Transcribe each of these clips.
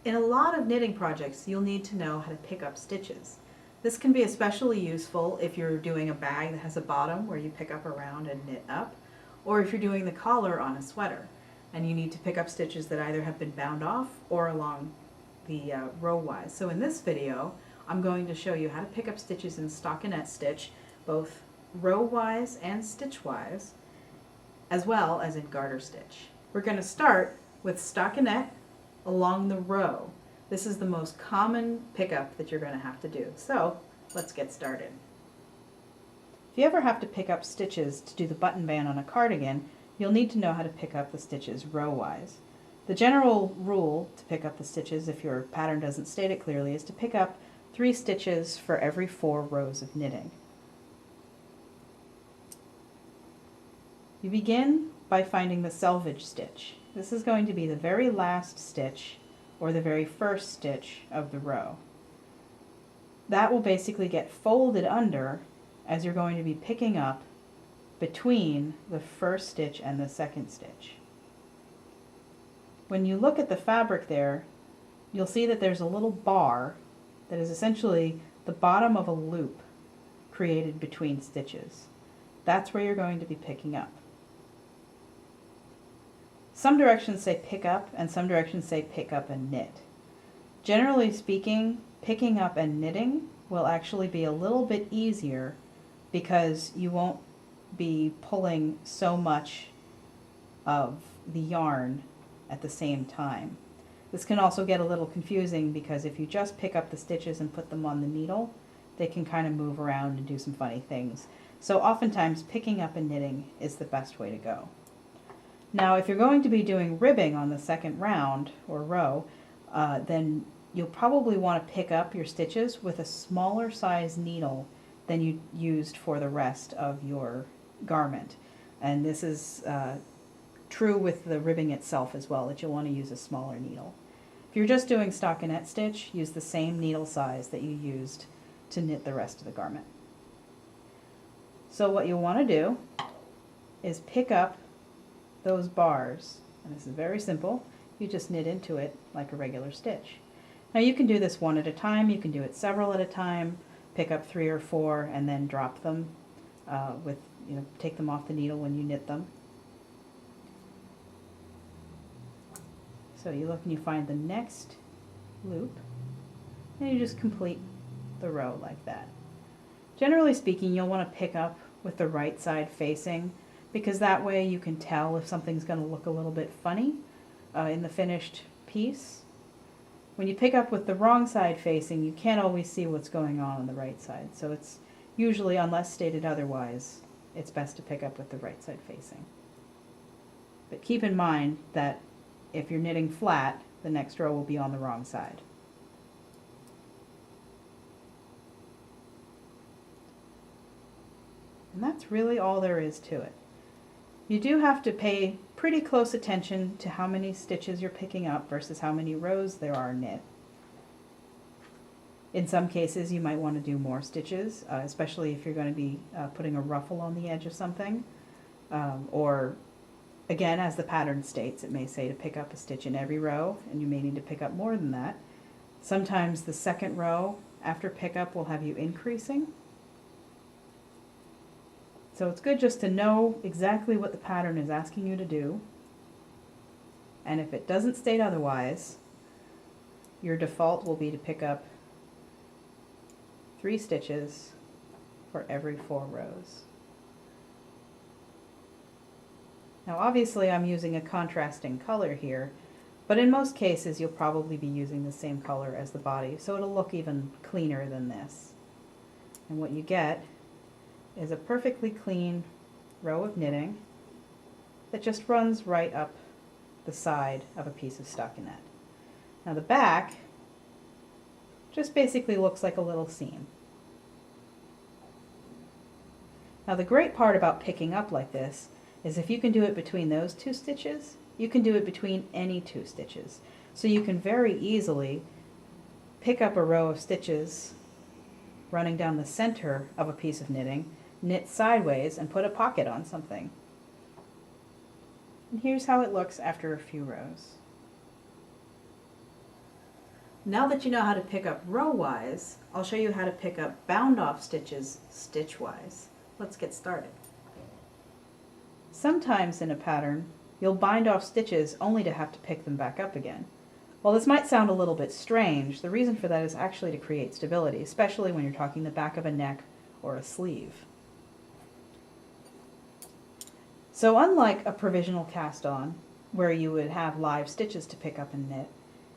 In a lot of knitting projects, you'll need to know how to pick up stitches. This can be especially useful if you're doing a bag that has a bottom where you pick up around and knit up, or if you're doing the collar on a sweater and you need to pick up stitches that either have been bound off or along the row-wise. So in this video, I'm going to show you how to pick up stitches in stockinette stitch, both row-wise and stitch-wise, as well as in garter stitch. We're going to start with stockinette along the row. This is the most common pickup that you're going to have to do. So let's get started. If you ever have to pick up stitches to do the button band on a cardigan, you'll need to know how to pick up the stitches row-wise. The general rule to pick up the stitches, if your pattern doesn't state it clearly, is to pick up 3 stitches for every 4 rows of knitting. You begin by finding the selvage stitch. This is going to be the very last stitch or the very first stitch of the row. That will basically get folded under as you're going to be picking up between the first stitch and the second stitch. When you look at the fabric there, you'll see that there's a little bar that is essentially the bottom of a loop created between stitches. That's where you're going to be picking up. Some directions say pick up and some directions say pick up and knit. Generally speaking, picking up and knitting will actually be a little bit easier because you won't be pulling so much of the yarn at the same time. This can also get a little confusing because if you just pick up the stitches and put them on the needle, they can kind of move around and do some funny things. So oftentimes picking up and knitting is the best way to go. Now if you're going to be doing ribbing on the second round or row, then you'll probably want to pick up your stitches with a smaller size needle than you used for the rest of your garment. And this is true with the ribbing itself as well, that you'll want to use a smaller needle. If you're just doing stockinette stitch, use the same needle size that you used to knit the rest of the garment. So what you'll want to do is pick up those bars, and this is very simple. You just knit into it like a regular stitch. Now you can do this one at a time, you can do it several at a time, pick up 3 or 4 and then drop them take them off the needle when you knit them. So you look and you find the next loop and you just complete the row like that. Generally speaking, you'll want to pick up with the right side facing, because that way you can tell if something's going to look a little bit funny in the finished piece. When you pick up with the wrong side facing, you can't always see what's going on the right side. So it's usually, unless stated otherwise, it's best to pick up with the right side facing. But keep in mind that if you're knitting flat, the next row will be on the wrong side. And that's really all there is to it. You do have to pay pretty close attention to how many stitches you're picking up versus how many rows there are knit. In some cases you might want to do more stitches, especially if you're going to be putting a ruffle on the edge of something. Or again, as the pattern states, it may say to pick up a stitch in every row, and you may need to pick up more than that. Sometimes the second row after pickup will have you increasing. So it's good just to know exactly what the pattern is asking you to do, and if it doesn't state otherwise, your default will be to pick up 3 stitches for every 4 rows. Now obviously I'm using a contrasting color here, but in most cases you'll probably be using the same color as the body, so it'll look even cleaner than this. And what you get is a perfectly clean row of knitting that just runs right up the side of a piece of stockinette. Now the back just basically looks like a little seam. Now the great part about picking up like this is if you can do it between those 2 stitches, you can do it between any 2 stitches. So you can very easily pick up a row of stitches running down the center of a piece of knitting, knit sideways, and put a pocket on something. And here's how it looks after a few rows. Now that you know how to pick up row-wise, I'll show you how to pick up bound-off stitches stitch-wise. Let's get started. Sometimes in a pattern, you'll bind off stitches only to have to pick them back up again. While this might sound a little bit strange, the reason for that is actually to create stability, especially when you're talking the back of a neck or a sleeve. So unlike a provisional cast-on, where you would have live stitches to pick up and knit,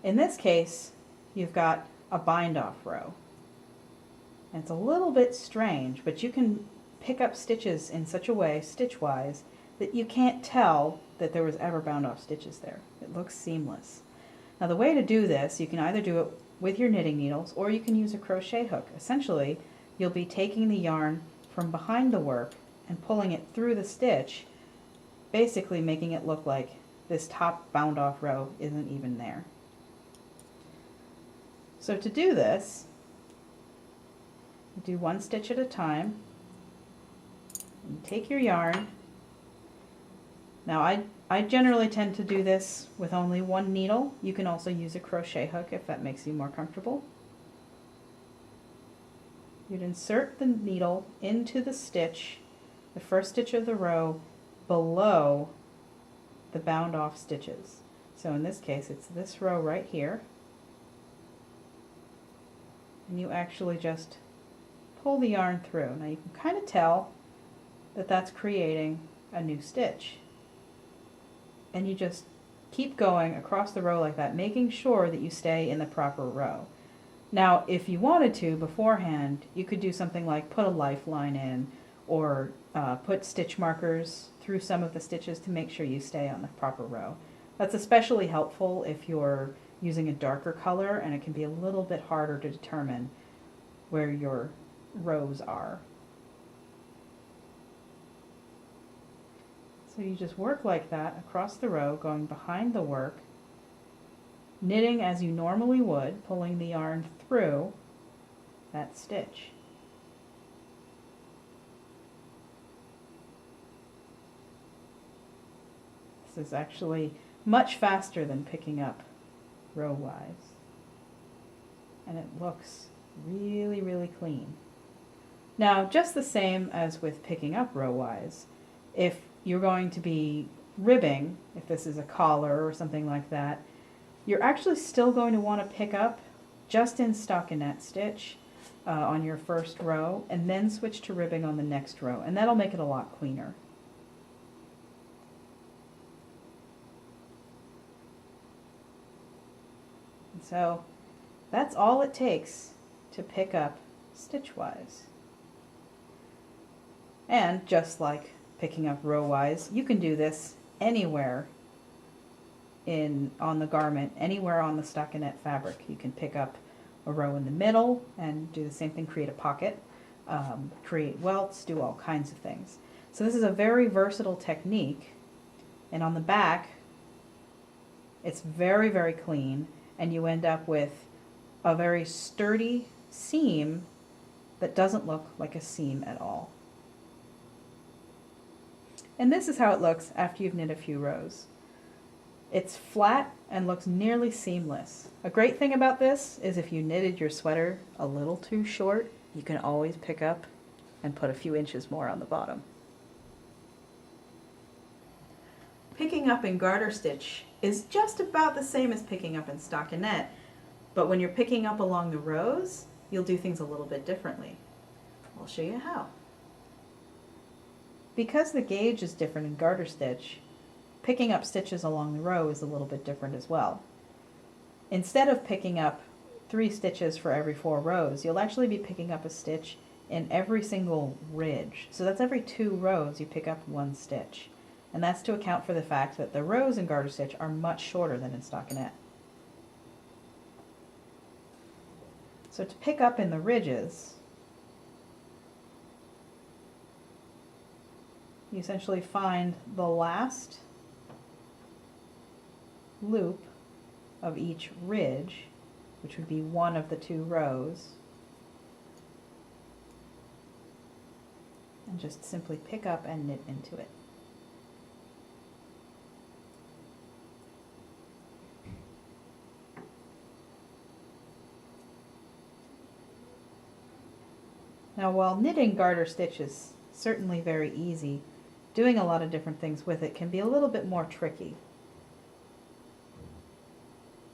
in this case, you've got a bind-off row. And it's a little bit strange, but you can pick up stitches in such a way, stitch-wise, that you can't tell that there was ever bound-off stitches there. It looks seamless. Now the way to do this, you can either do it with your knitting needles or you can use a crochet hook. Essentially, you'll be taking the yarn from behind the work and pulling it through the stitch, basically making it look like this top bound-off row isn't even there. So to do this, you do one stitch at a time. You take your yarn. Now I generally tend to do this with only one needle. You can also use a crochet hook if that makes you more comfortable. You'd insert the needle into the stitch, the first stitch of the row, below the bound off stitches. So in this case it's this row right here. And you actually just pull the yarn through. Now you can kind of tell that that's creating a new stitch. And you just keep going across the row like that, making sure that you stay in the proper row. Now, if you wanted to beforehand, you could do something like put a lifeline in or put stitch markers through some of the stitches to make sure you stay on the proper row. That's especially helpful if you're using a darker color and it can be a little bit harder to determine where your rows are. So you just work like that across the row, going behind the work, knitting as you normally would, pulling the yarn through that stitch. This is actually much faster than picking up row-wise. And it looks really, really clean. Now, just the same as with picking up row-wise, if you're going to be ribbing, if this is a collar or something like that, you're actually still going to want to pick up just in stockinette stitch on your first row and then switch to ribbing on the next row, and that'll make it a lot cleaner. And so that's all it takes to pick up stitch-wise. And just like picking up row-wise, you can do this anywhere on the garment, anywhere on the stockinette fabric. You can pick up a row in the middle and do the same thing, create a pocket, create welts, do all kinds of things. So this is a very versatile technique, and on the back it's very, very clean, and you end up with a very sturdy seam that doesn't look like a seam at all. And this is how it looks after you've knit a few rows. It's flat and looks nearly seamless. A great thing about this is if you knitted your sweater a little too short, you can always pick up and put a few inches more on the bottom. Picking up in garter stitch is just about the same as picking up in stockinette, but when you're picking up along the rows, you'll do things a little bit differently. I'll show you how. Because the gauge is different in garter stitch, picking up stitches along the row is a little bit different as well. Instead of picking up 3 stitches for every 4 rows, you'll actually be picking up a stitch in every single ridge. So that's every 2 rows you pick up 1 stitch. And that's to account for the fact that the rows in garter stitch are much shorter than in stockinette. So to pick up in the ridges, you essentially find the last loop of each ridge, which would be one of the 2 rows, and just simply pick up and knit into it. Now while knitting garter stitch is certainly very easy, doing a lot of different things with it can be a little bit more tricky.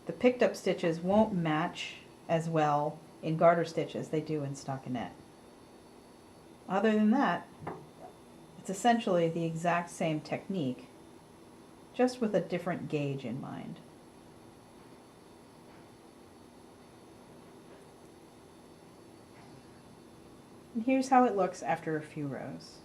The picked up stitches won't match as well in garter stitch as they do in stockinette. Other than that, it's essentially the exact same technique, just with a different gauge in mind. And here's how it looks after a few rows.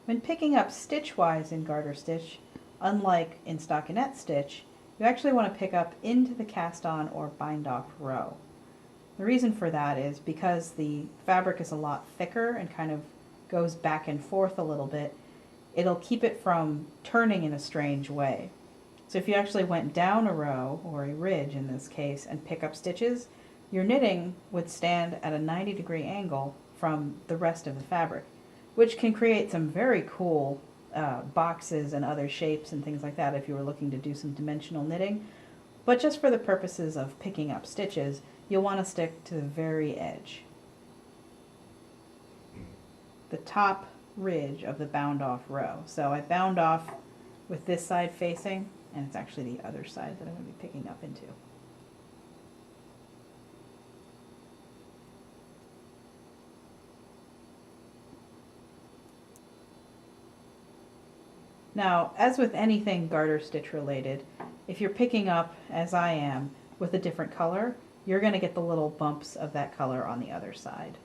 When picking up stitch-wise in garter stitch, unlike in stockinette stitch, you actually want to pick up into the cast-on or bind-off row. The reason for that is because the fabric is a lot thicker and kind of goes back and forth a little bit, it'll keep it from turning in a strange way. So if you actually went down a row, or a ridge in this case, and pick up stitches, your knitting would stand at a 90-degree angle from the rest of the fabric, which can create some very cool boxes and other shapes and things like that if you were looking to do some dimensional knitting. But just for the purposes of picking up stitches, you'll want to stick to the very edge, the top ridge of the bound off row. So I bound off with this side facing, and it's actually the other side that I'm going to be picking up into. Now, as with anything garter stitch related, if you're picking up, as I am, with a different color, you're going to get the little bumps of that color on the other side.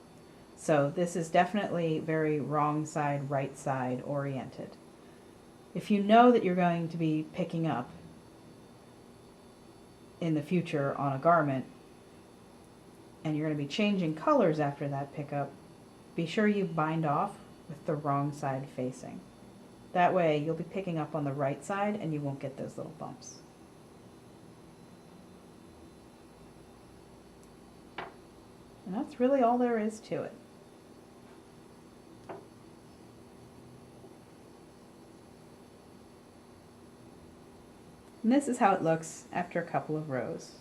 So this is definitely very wrong side, right side oriented. If you know that you're going to be picking up in the future on a garment, and you're going to be changing colors after that pickup, be sure you bind off with the wrong side facing. That way you'll be picking up on the right side and you won't get those little bumps. And that's really all there is to it. And this is how it looks after a couple of rows.